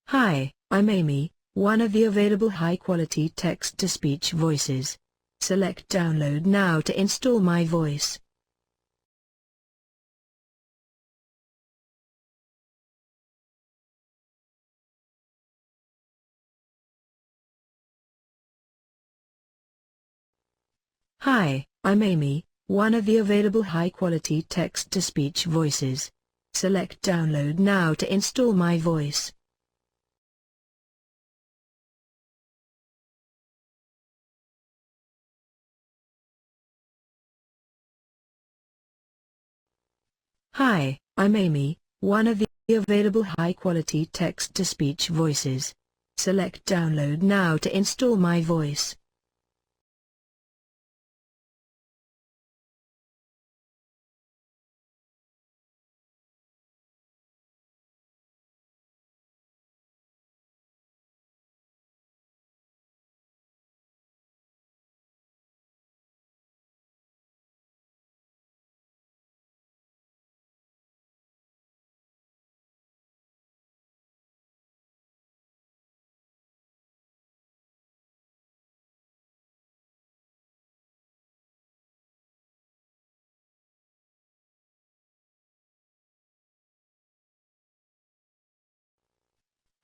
Hi, I'm Amy, one of the available high-quality text-to-speech voices. Select Download now to install my voice. Hi, I'm Amy, one of the available high-quality text-to-speech voices. Select Download now to install my voice. Hi, I'm Amy, one of the available high-quality text-to-speech voices. Select Download now to install my voice.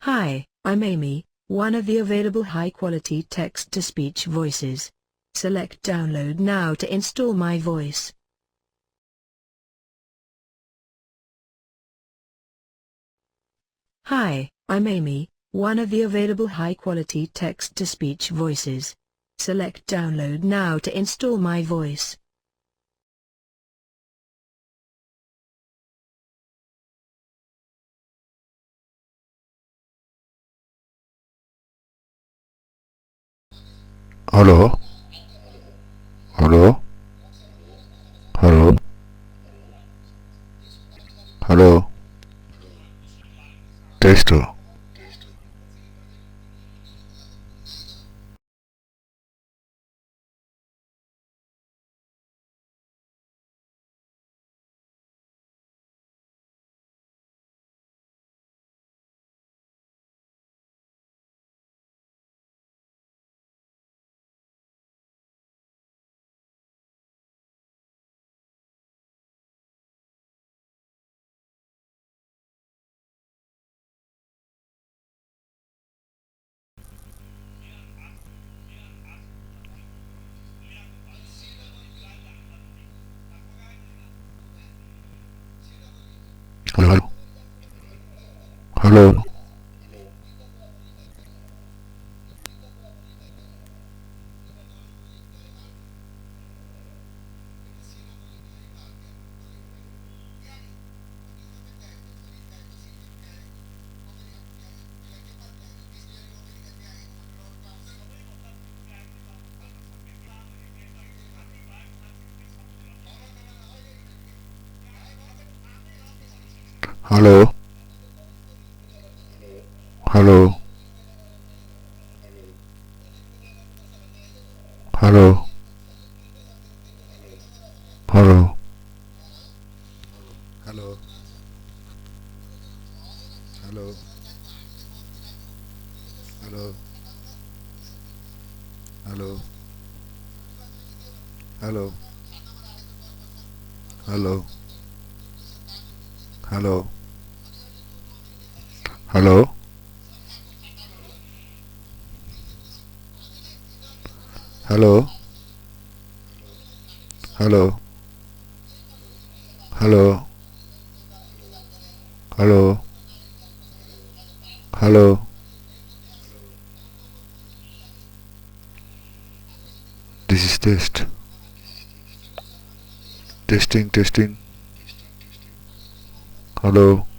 Hi, I'm Amy, one of the available high-quality text-to-speech voices. Select Download now to install my voice. Hi, I'm Amy, one of the available high-quality text-to-speech voices. Select Download now to install my voice. Hello? Hello? Hello? Hello? Tester. Hello? Hello? Hello? Hello? Hello? Hello? Hello? Hello? Hello? Hello? Hello? Hello? Hello? Hello? Hello? Hello? Hello? Hello? Hello? This is test. Testing, testing. Hello?